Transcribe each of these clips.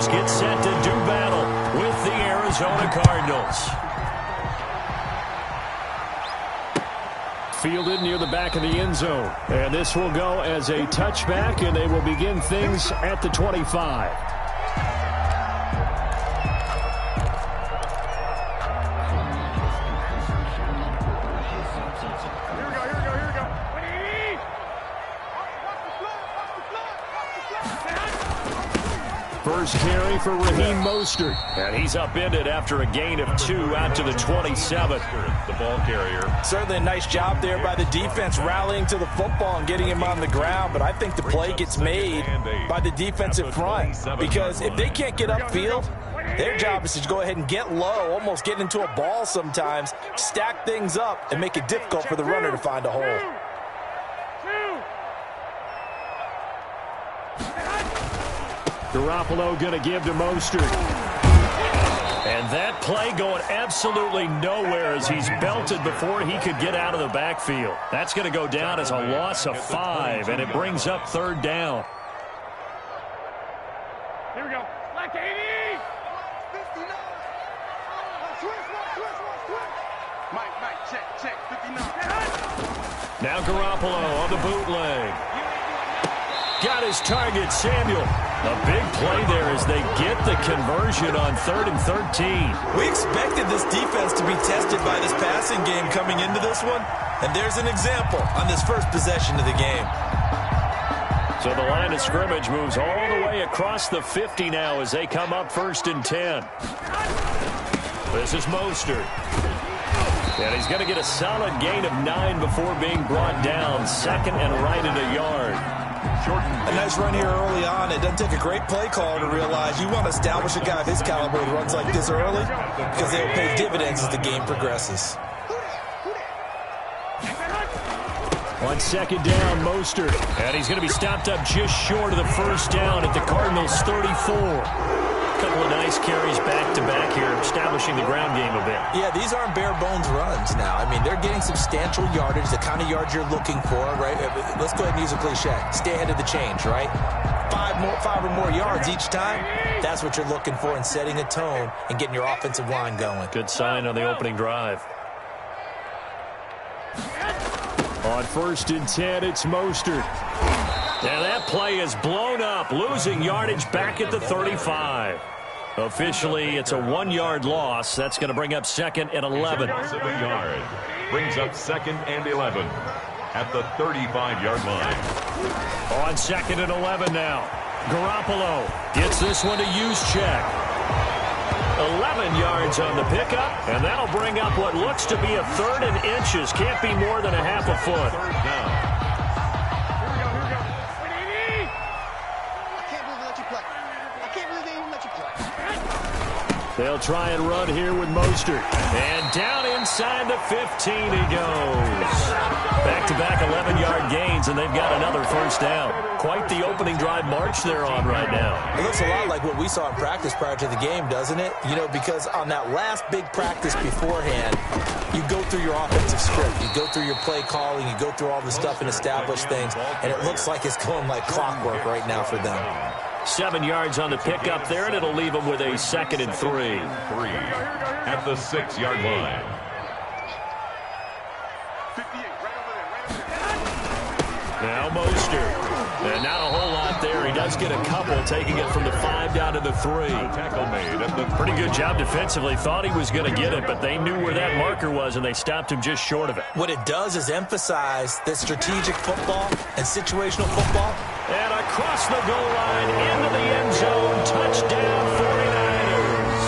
Chiefs get set to do battle with the Arizona Cardinals. Fielded near the back of the end zone. And this will go as a touchback, and they will begin things at the 25. First carry for Raheem Mostert. And he's upended after a gain of 2 out to the 27. The ball carrier. Certainly a nice job there by the defense rallying to the football and getting him on the ground. But I think the play gets made by the defensive front. Because if they can't get upfield, their job is to go ahead and get low, almost get into a ball sometimes, stack things up, and make it difficult for the runner to find a hole. Garoppolo going to give to Mostert. And that play going absolutely nowhere as he's belted before he could get out of the backfield. That's going to go down as a loss of 5, and it brings up 3rd down. Here we go. Like 80. 59. Mike, check. 59. Now Garoppolo on the bootleg. Got his target, Samuel. A big play there as they get the conversion on 3rd and 13. We expected this defense to be tested by this passing game coming into this one, and there's an example on this first possession of the game. So the line of scrimmage moves all the way across the 50 now as they come up 1st and 10. This is Mostert. And he's going to get a solid gain of 9 before being brought down. 2nd and right at a yard. A nice run here early on. It doesn't take a great play caller to realize you want to establish a guy of his caliber who runs like this early because they'll pay dividends as the game progresses. On 2nd down, Mostert. And he's going to be stopped up just short of the 1st down at the Cardinals' 34. A couple of nice carries back-to-back here, establishing the ground game a bit. Yeah, these aren't bare-bones runs now. I mean, they're getting substantial yardage, the kind of yards you're looking for, right? Let's go ahead and use a cliche. Stay ahead of the change, right? 5 or more yards each time. That's what you're looking for in setting a tone and getting your offensive line going. Good sign on the opening drive. On 1st and 10, it's Mostert. And that play is blown up, losing yardage back at the 35. Officially, it's a 1-yard loss. That's going to bring up 2nd and 11. 7 yards. Brings up 2nd and 11 at the 35-yard line. On 2nd and 11 now. Garoppolo gets this one to use check. 11 yards on the pickup, and that'll bring up what looks to be a 3rd and inches. Can't be more than a half a foot. 3rd down. They'll try and run here with Mostert. And down inside the 15 he goes. Back-to-back 11-yard gains, and they've got another 1st down. Quite the opening drive march they're on right now. It looks a lot like what we saw in practice prior to the game, doesn't it? You know, because on that last big practice beforehand, you go through your offensive script. You go through your play calling. You go through all the stuff and establish things. And it looks like it's going like clockwork right now for them. 7 yards on the pickup there, and it'll leave them with a 2nd and 3. 3 at the 6-yard line. Now Mostert. And not a whole lot there. He does get a couple, taking it from the 5 down to the 3. Tackle made at the Pretty good job defensively. Thought he was going to get it, but they knew where that marker was, and they stopped him just short of it. What it does is emphasize that strategic football and situational football. And across the goal line, into the end zone, touchdown 49ers.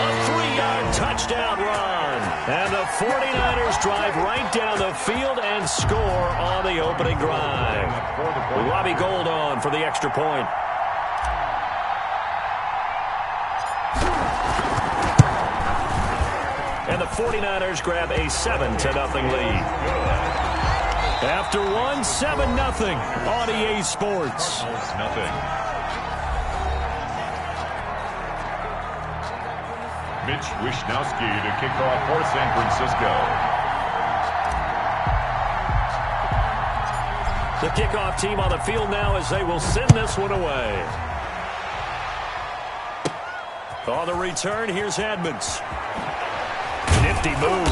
A 3-yard touchdown run. And the 49ers drive right down the field and score on the opening drive. Robbie Gould on for the extra point. And the 49ers grab a 7-0 lead. After one, 7-0 on EA Sports. almost nothing. Mitch Wishnowsky to kick off for San Francisco. The kickoff team on the field now as they will send this one away. On the return, here's Edmonds. Nifty move.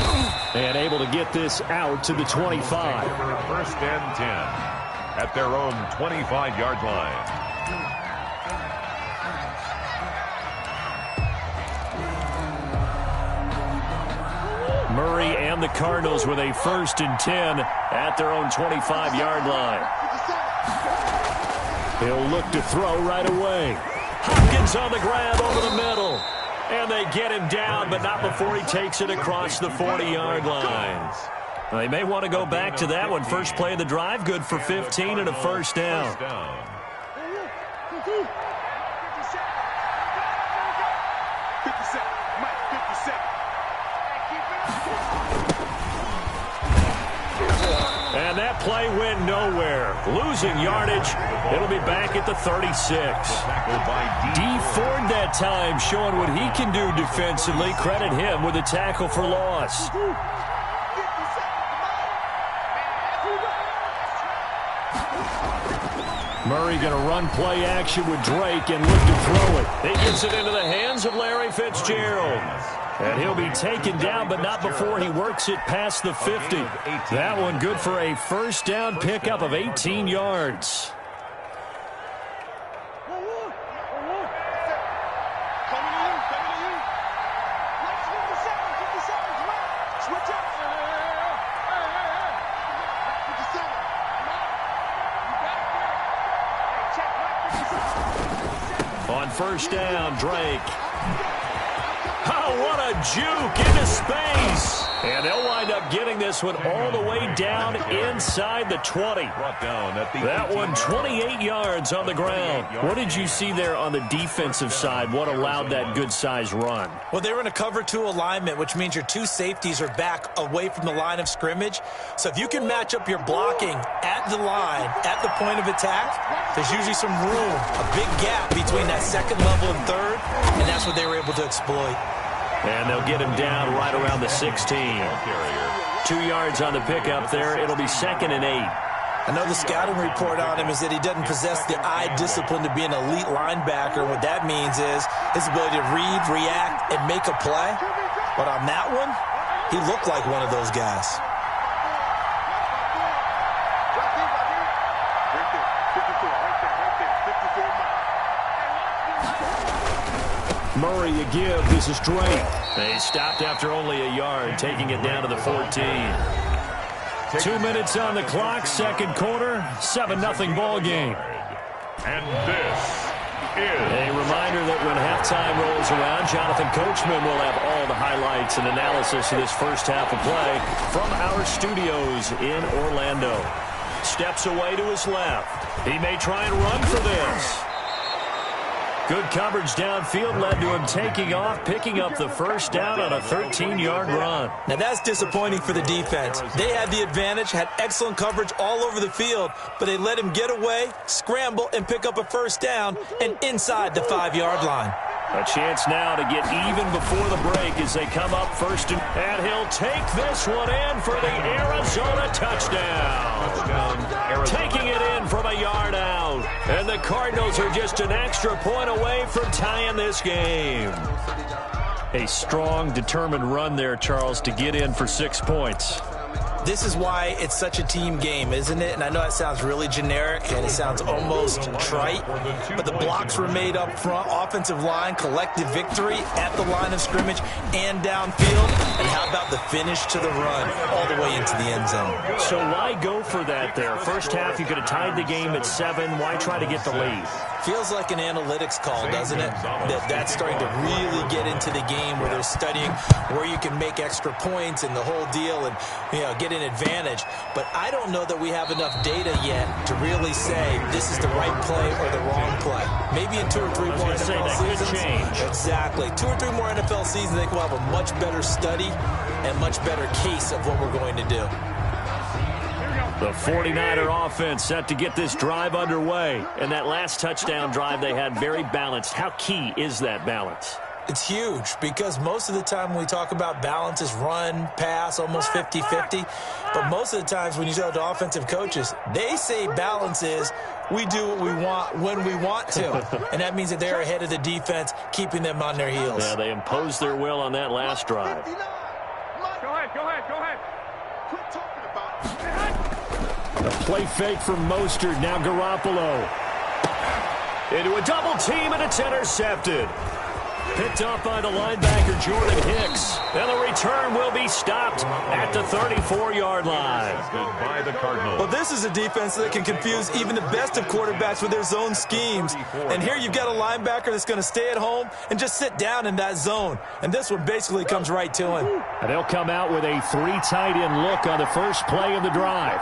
And able to get this out to the 25. First and 10 at their own 25-yard line. Murray and the Cardinals with a 1st and 10 at their own 25-yard line. He'll look to throw right away. Hopkins on the grab over the middle. And they get him down, but not before he takes it across the 40-yard line. They may want to go back to that one. First play of the drive, good for 15 and a first down. And that play went nowhere. Losing yardage. It'll be back at the 36. D. Ford that time showing what he can do defensively. Credit him with a tackle for loss. Murray going to run play action with Drake and look to throw it. He gets it into the hands of Larry Fitzgerald. And he'll be taken down, but not before he works it past the 50. That one good for a first down pickup of 18 yards. On first down, Drake. Oh, what a juke into space. And they'll wind up getting this one all the way down inside the 20. That one 28 yards on the ground. What did you see there on the defensive side? What allowed that good-sized run? Well, they were in a cover 2 alignment, which means your 2 safeties are back away from the line of scrimmage. So if you can match up your blocking at the line, at the point of attack, there's usually some room, a big gap between that second level and third, and that's what they were able to exploit. And they'll get him down right around the 16. 2 yards on the pickup there. It'll be 2nd and 8. I know the scouting report on him is that he doesn't possess the eye discipline to be an elite linebacker. What that means is his ability to read, react, and make a play. But on that one, he looked like one of those guys. Murray a give. This is Drake. They stopped after only a yard, taking it down to the 14. 2 minutes on the clock, second quarter, 7-0 ball game. And this is a reminder that when halftime rolls around, Jonathan Coachman will have all the highlights and analysis of this first half of play from our studios in Orlando. Steps away to his left. He may try and run for this. Good coverage downfield led to him taking off, picking up the first down on a 13-yard run. Now that's disappointing for the defense. They had the advantage, had excellent coverage all over the field, but they let him get away, scramble, and pick up a first down and inside the 5-yard line. A chance now to get even before the break as they come up first. And he'll take this one in for the Arizona touchdown. Taking it in from a yard out. And the Cardinals are just an extra point away from tying this game. A strong, determined run there, Charles, to get in for 6 points. This is why it's such a team game, isn't it? And I know it sounds really generic and it sounds almost trite, but the blocks were made up front, offensive line, collective victory at the line of scrimmage and downfield. And how about the finish to the run all the way into the end zone? So why go for that there? First half, you could have tied the game at 7. Why try to get the lead? Feels like an analytics call, doesn't it? That's starting to really get into the game where they're studying where you can make extra points and the whole deal and, get an advantage. But I don't know that we have enough data yet to really say this is the right play or the wrong play. Maybe in 2 or 3 more NFL seasons. Exactly. 2 or 3 more NFL seasons, I think we'll have a much better study and much better case of what we're going to do. The 49er offense set to get this drive underway. And that last touchdown drive they had very balanced. How key is that balance? It's huge because most of the time when we talk about balance is run, pass, almost 50-50. But most of the times when you talk to offensive coaches, they say balance is we do what we want when we want to. And that means that they're ahead of the defense, keeping them on their heels. Yeah, they imposed their will on that last drive. Go ahead. Quit talking about it. A play fake from Mostert. Now Garoppolo. Into a double team, and it's intercepted. Picked up by the linebacker, Jordan Hicks. And the return will be stopped at the 34-yard line. By the Cardinals. Well, this is a defense that can confuse even the best of quarterbacks with their zone schemes. And here you've got a linebacker that's going to stay at home and just sit down in that zone. And this one basically comes right to him. And they'll come out with a 3 tight end look on the first play of the drive.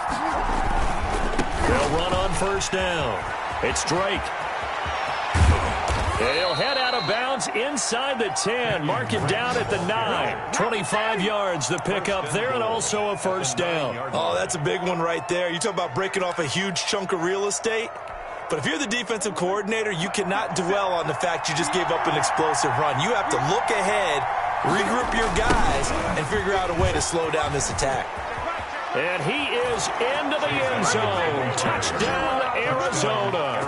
They'll run on first down. It's Drake. He'll head out of bounds inside the 10. Mark it down at the 9. 25 yards the pickup there, and also a first down. Oh, that's a big one right there. You talk about breaking off a huge chunk of real estate. But if you're the defensive coordinator, you cannot dwell on the fact you just gave up an explosive run. You have to look ahead, regroup your guys, and figure out a way to slow down this attack. And he is into the end zone. Touchdown, Arizona.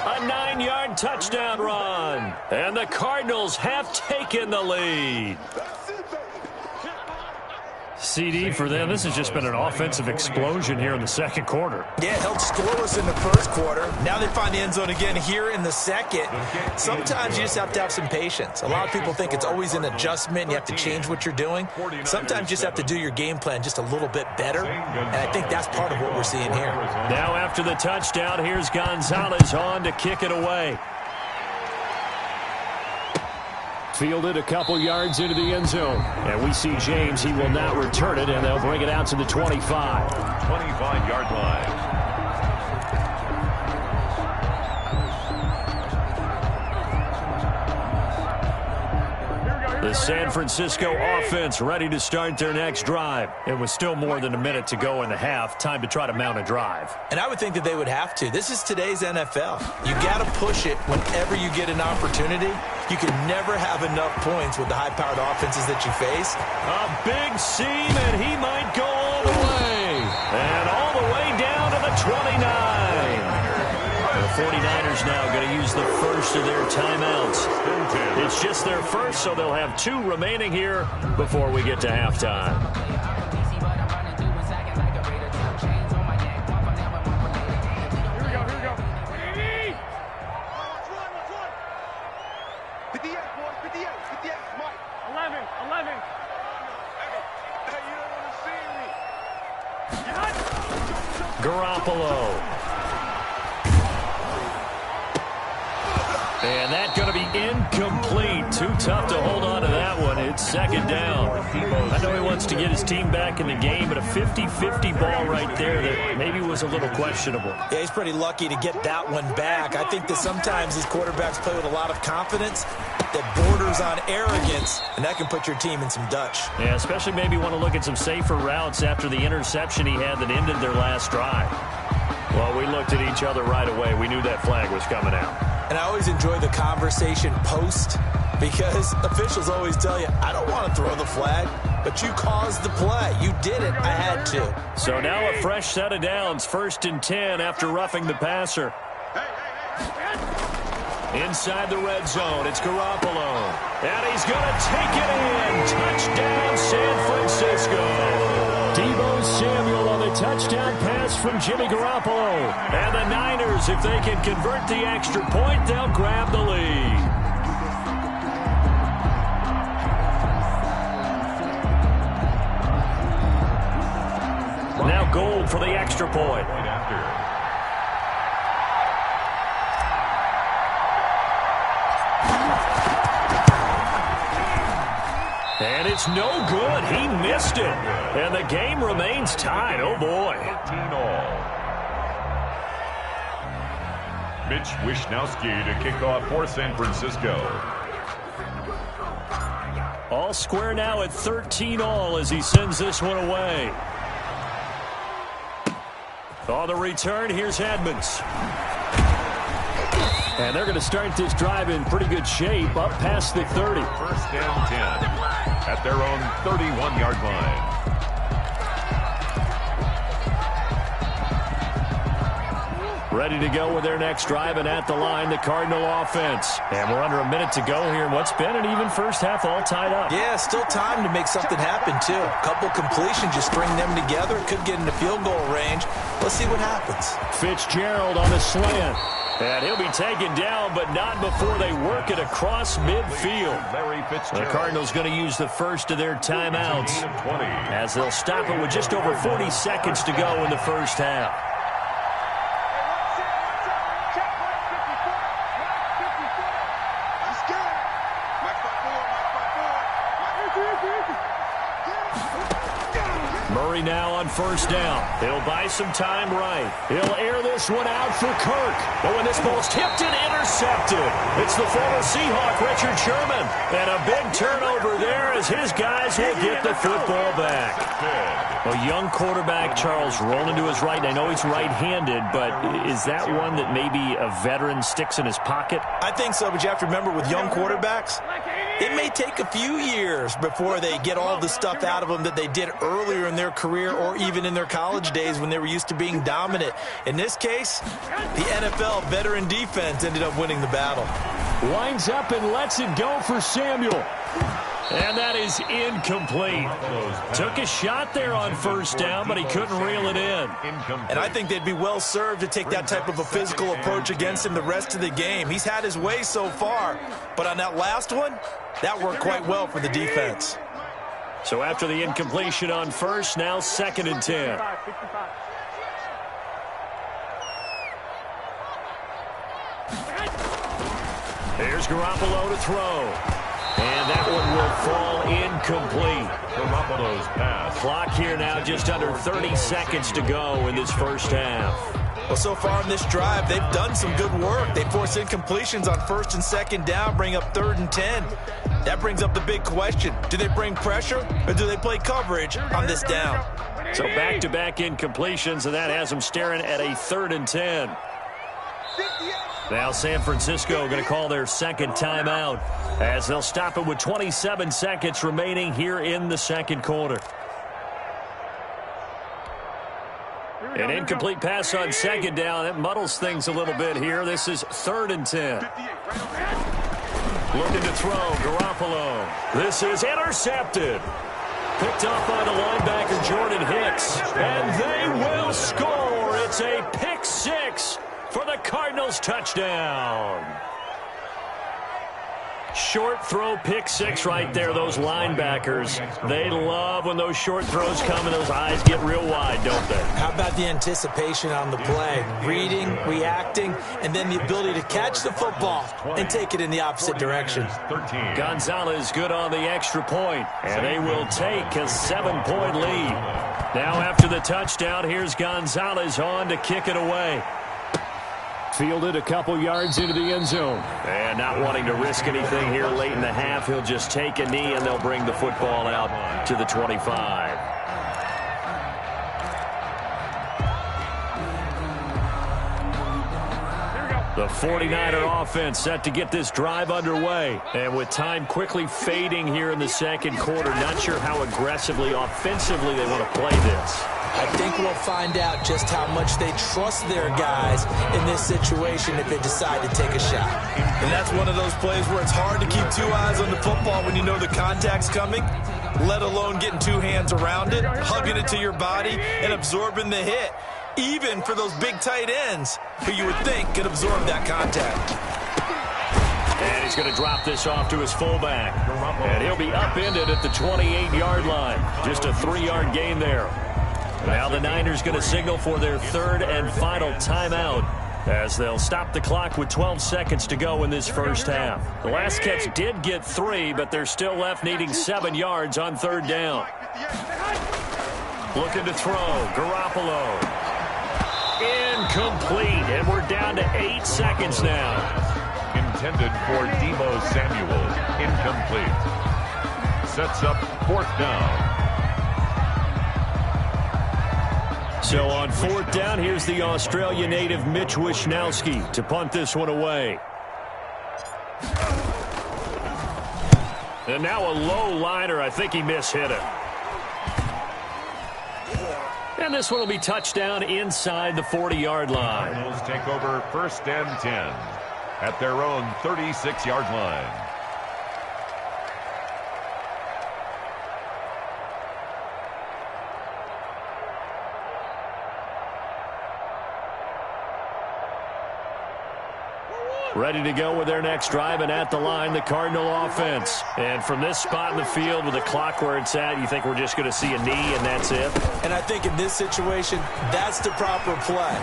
A 9-yard touchdown run. And the Cardinals have taken the lead. CD for them, this has just been an offensive explosion here in the second quarter. Yeah, held scoreless in the first quarter. Now they find the end zone again here in the second. Sometimes you just have to have some patience. A lot of people think it's always an adjustment. You have to change what you're doing. Sometimes you just have to do your game plan just a little bit better. And I think that's part of what we're seeing here. Now after the touchdown, here's Gonzalez on to kick it away. Fielded a couple yards into the end zone. And we see James. He will not return it, and they'll bring it out to the 25. 25-yard line. The San Francisco offense ready to start their next drive. It was still more than a minute to go in the half. Time to try to mount a drive. And I would think that they would have to. This is today's NFL. You got to push it whenever you get an opportunity. You can never have enough points with the high-powered offenses that you face. A big seam, and he might go all the way. And all the way down to the 29. The 49ers now going to use the first of their timeouts. It's just their first, so they'll have 2 remaining here before we get to halftime. Here we go. 58, boys, 58, Mike. 11. Hey, you don't want to see me. Garoppolo. And that's going to be incomplete. Too tough to hold on to that one. It's second down. I know he wants to get his team back in the game, but a 50-50 ball right there that maybe was a little questionable. Yeah, he's pretty lucky to get that one back. I think that sometimes these quarterbacks play with a lot of confidence that borders on arrogance, and that can put your team in some Dutch. Yeah, especially maybe want to look at some safer routes after the interception he had that ended their last drive. Well, we looked at each other right away. We knew that flag was coming out. And I always enjoy the conversation post because officials always tell you, I don't want to throw the flag, but you caused the play. You did it. I had to. So now a fresh set of downs, 1st and 10 after roughing the passer. Inside the red zone, it's Garoppolo. And he's going to take it in. Touchdown, San Francisco. Deebo Samuel on the touchdown pass from Jimmy Garoppolo. And the Niners, if they can convert the extra point, they'll grab the lead. Now Gold for the extra point. And it's no good. He missed it. And the game remains tied. Oh, boy. 13-all. Mitch Wishnowsky to kick off for San Francisco. All square now at 13-all as he sends this one away. On the return, here's Edmonds. And they're going to start this drive in pretty good shape, up past the 30. 1st down 10 at their own 31-yard line. Ready to go with their next drive, and at the line, the Cardinal offense. And we're under a minute to go here in what's been an even first half, all tied up. Yeah, still time to make something happen, too. A couple completions, just string them together. Could get into field goal range. Let's see what happens. Fitzgerald on the slant. And he'll be taken down, but not before they work it across midfield. The Cardinals going to use the first of their timeouts as they'll stop it with just over 40 seconds to go in the first half. Murray now on first down. He'll buy some time right. He'll air this one out for Kirk. But when this ball's tipped and intercepted, it's the former Seahawk, Richard Sherman. And a big turnover there as his guys will get the football back. A young quarterback, Charles, rolling to his right. And I know he's right-handed, but is that one that maybe a veteran sticks in his pocket? I think so, but you have to remember with young quarterbacks, it may take a few years before they get all the stuff out of them that they did earlier in their career or even in their college days when they were used to being dominant. In this case, the NFL veteran defense ended up winning the battle. Winds up and lets it go for Samuel. And that is incomplete. Took a shot there on first down, but he couldn't reel it in. And I think they'd be well served to take that type of a physical approach against him the rest of the game. He's had his way so far, but on that last one, that worked quite well for the defense. So after the incompletion on first, now 2nd and 10. Here's Garoppolo to throw. And that one will fall incomplete. Garoppolo's pass. Clock here now just under 30 seconds to go in this first half. Well, so far in this drive, they've done some good work. They force incompletions on 1st and 2nd down, bring up 3rd and 10. That brings up the big question. Do they bring pressure or do they play coverage on this down? So back-to-back incompletions, and that has them staring at a 3rd and 10. Now San Francisco going to call their second timeout as they'll stop it with 27 seconds remaining here in the second quarter. An incomplete pass on 2nd down. That muddles things a little bit here. This is 3rd and 10. Looking to throw, Garoppolo. This is intercepted. Picked off by the linebacker, Jordan Hicks. And they will score. It's a pick six for the Cardinals touchdown. Short throw, pick six right there. Those linebackers, they love when those short throws come and those eyes get real wide, don't they? How about the anticipation on the play? Reading, reacting, and then the ability to catch the football and take it in the opposite direction. Gonzalez good on the extra point, and they will take a 7-point lead. Now after the touchdown, here's Gonzalez on to kick it away. Fielded a couple yards into the end zone. And not wanting to risk anything here late in the half, he'll just take a knee and they'll bring the football out to the 25. The 49er offense set to get this drive underway. And with time quickly fading here in the second quarter, not sure how aggressively, offensively they want to play this. I think we'll find out just how much they trust their guys in this situation if they decide to take a shot. And that's one of those plays where it's hard to keep two eyes on the football when you know the contact's coming, let alone getting two hands around it, hugging it to your body, and absorbing the hit. Even for those big tight ends who you would think could absorb that contact. And he's going to drop this off to his fullback. And he'll be upended at the 28-yard line. Just a 3-yard gain there. Now the Niners going to signal for their third and final timeout as they'll stop the clock with 12 seconds to go in this first half. The last catch did get 3, but they're still left needing 7 yards on 3rd down. Looking to throw, Garoppolo. Incomplete, and we're down to 8 seconds now. Intended for Deebo Samuel. Incomplete. Sets up 4th down. So on 4th down, here's the Australia native Mitch Wishnowski to punt this one away. And now a low liner. I think he mishit it. And this one will be touchdown inside the 40-yard line. Cardinals take over 1st and 10 at their own 36-yard line. Ready to go with their next drive, and at the line, the Cardinal offense. And from this spot in the field with the clock where it's at, you think we're just going to see a knee and that's it? And I think in this situation, that's the proper play.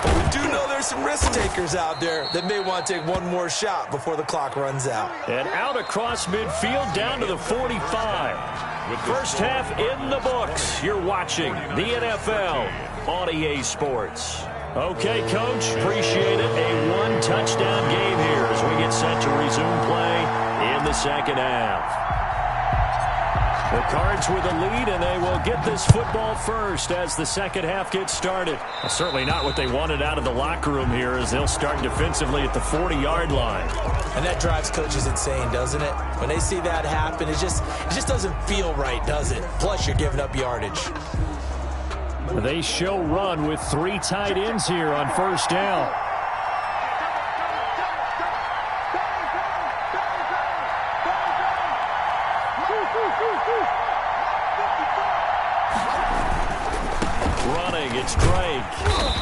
But we do know there's some risk takers out there that may want to take one more shot before the clock runs out. And out across midfield down to the 45. First half in the books. You're watching the NFL on EA Sports. Okay, Coach, appreciate it. A one-touchdown game here as we get set to resume play in the second half. The Cards with a lead, and they will get this football first as the second half gets started. Well, certainly not what they wanted out of the locker room here as they'll start defensively at the 40-yard line. And that drives coaches insane, doesn't it? When they see that happen, it just doesn't feel right, does it? Plus, you're giving up yardage. They show run with 3 tight ends here on first down. Running, it's Drake.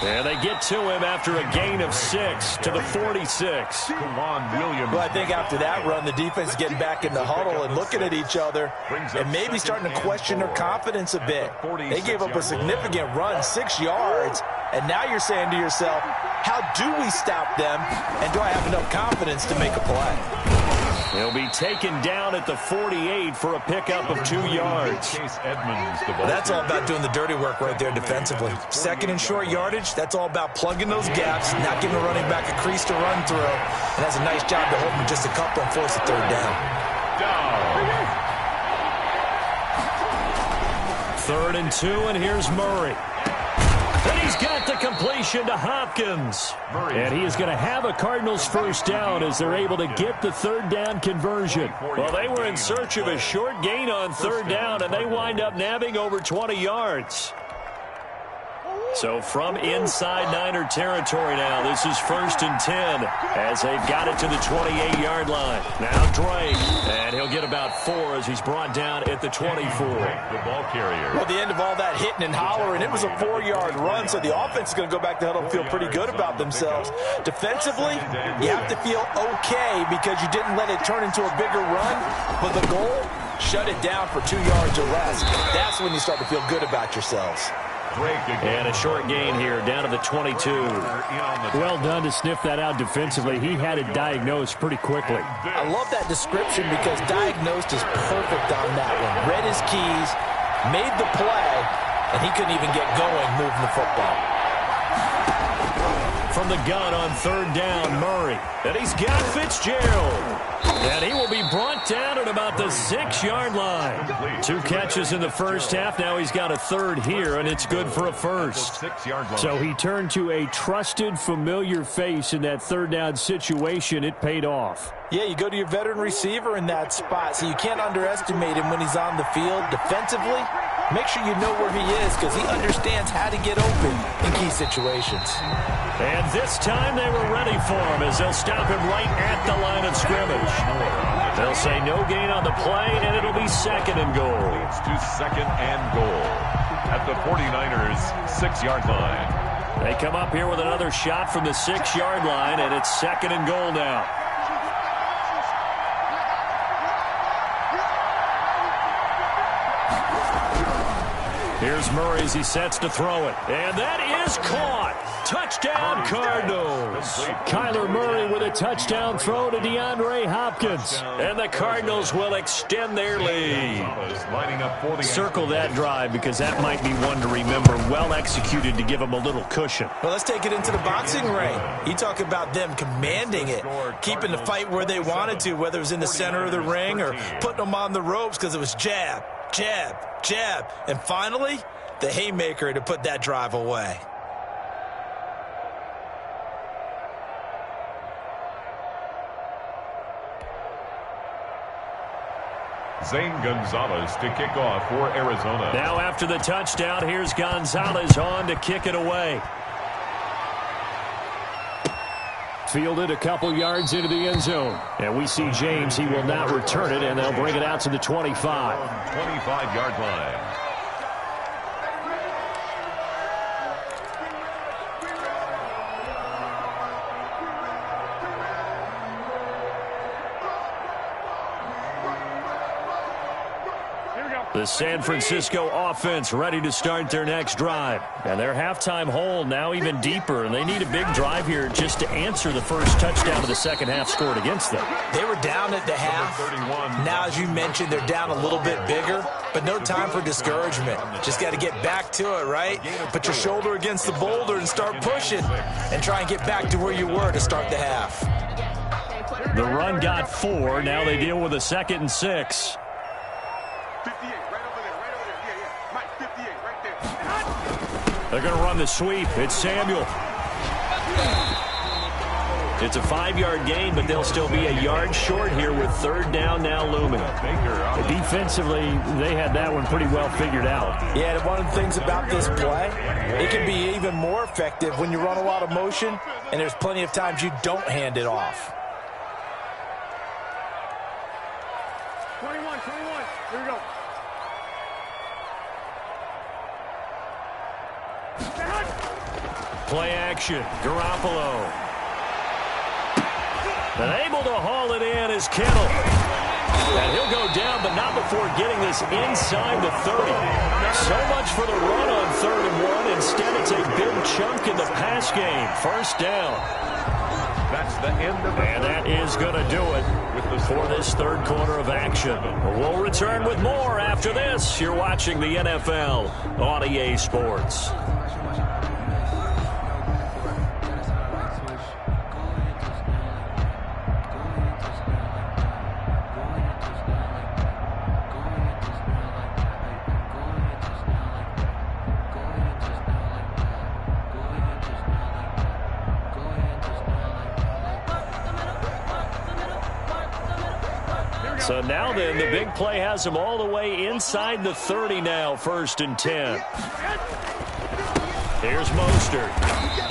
And they get to him after a gain of 6 to the 46. Well, I think after that run, the defense is getting back in the huddle and looking at each other and maybe starting to question their confidence a bit. They gave up a significant run, 6 yards, and now you're saying to yourself, how do we stop them, and do I have enough confidence to make a play? He'll be taken down at the 48 for a pickup of 2 yards. Well, that's all about doing the dirty work right there defensively. Second and short yardage, that's all about plugging those gaps, not giving a running back a crease to run through, and that's a nice job to hold him just a couple and force a third down. 3rd and 2, and here's Murray. And he's got the completion to Hopkins. And he is going to have a Cardinals first down as they're able to get the third down conversion. Well, they were in search of a short gain on third down, and they wind up nabbing over 20 yards. So from inside Niner territory now, this is 1st and 10 as they've got it to the 28-yard line. Now Drake, and he'll get about 4 as he's brought down at the 24. The ball carrier. Well, the end of all that hitting and hollering, it was a 4-yard run, so the offense is going to go back to huddle and feel pretty good about themselves. Defensively, you have to feel okay because you didn't let it turn into a bigger run, but the goal, shut it down for 2 yards or less. That's when you start to feel good about yourselves. And a short gain here, down to the 22. Well done to sniff that out defensively. He had it diagnosed pretty quickly. I love that description because diagnosed is perfect on that one. Read his keys, made the play, and he couldn't even get going moving the football. From the gun on third down, Murray. And he's got Fitzgerald. And he will be brought down at about the 6-yard line. 2 catches in the first half. Now he's got a third here, and it's good for a first. So he turned to a trusted, familiar face in that third down situation. It paid off. Yeah, you go to your veteran receiver in that spot, so you can't underestimate him when he's on the field. Defensively, make sure you know where he is because he understands how to get open in key situations. And this time they were ready for him as they'll stop him right at the line of scrimmage. They'll say no gain on the play, and it'll be 2nd and goal. It's to 2nd and goal at the 49ers' 6-yard line. They come up here with another shot from the 6-yard line, and it's 2nd and goal now. Here's Murray as he sets to throw it. And that is caught. Touchdown, Cardinals. Kyler Murray with a touchdown throw to DeAndre Hopkins. And the Cardinals will extend their lead. Circle that drive because that might be one to remember. Well executed to give them a little cushion. Well, let's take it into the boxing ring. You talk about them commanding it, keeping the fight where they wanted to, whether it was in the center of the ring or putting them on the ropes because it was jab, jab, jab. And finally, the haymaker to put that drive away. Zane Gonzalez to kick off for Arizona. Now after the touchdown, here's Gonzalez on to kick it away. Fielded a couple yards into the end zone. And we see James. He will not return it, and they'll bring it out to the 25. 25-yard line. The San Francisco offense ready to start their next drive. And their halftime hole now even deeper, and they need a big drive here just to answer the first touchdown of the second half scored against them. They were down at the half. Now, as you mentioned, they're down a little bit bigger, but no time for discouragement. Just got to get back to it, right? Put your shoulder against the boulder and start pushing and try and get back to where you were to start the half. The run got 4. Now they deal with a 2nd and 6. 58, right over there, right over there. Yeah. Mike, 58, right there. They're going to run the sweep. It's Samuel. It's a 5-yard gain, but they'll still be a yard short here with 3rd down now looming. Defensively, they had that one pretty well figured out. Yeah, one of the things about this play, it can be even more effective when you run a lot of motion, and there's plenty of times you don't hand it off. 21, here we go. Play action. Garoppolo. And able to haul it in is Kittle. And he'll go down, but not before getting this inside the 30. So much for the run on 3rd and 1. Instead, it's a big chunk in the pass game. 1st down. That's the end of it. And that is going to do it for this 3rd quarter of action. We'll return with more after this. You're watching the NFL on EA Sports. So now then, the big play has him all the way inside the 30 now, 1st and 10. Here's Mostert.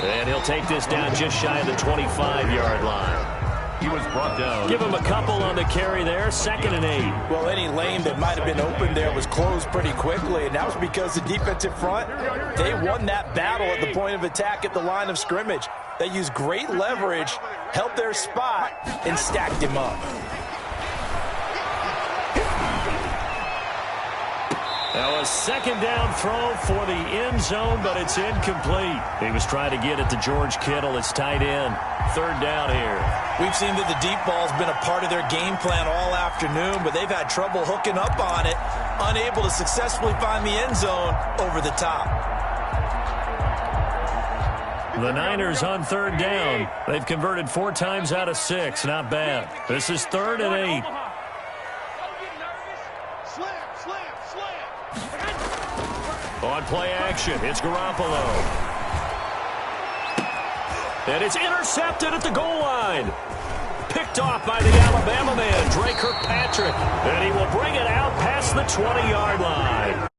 And he'll take this down just shy of the 25-yard line. He was brought down. Give him a couple on the carry there, 2nd and 8. Well, any lane that might have been open there was closed pretty quickly, and that was because the defensive front, they won that battle at the point of attack at the line of scrimmage. They used great leverage, held their spot, and stacked him up. Now a 2nd down throw for the end zone, but it's incomplete. He was trying to get it to George Kittle. It's tight end. 3rd down here. We've seen that the deep ball's been a part of their game plan all afternoon, but they've had trouble hooking up on it, unable to successfully find the end zone over the top. The Niners on 3rd down. They've converted 4 times out of 6. Not bad. This is 3rd and 8. On play action, it's Garoppolo. And it's intercepted at the goal line. Picked off by the Alabama man, Dre Kirkpatrick. And he will bring it out past the 20-yard line.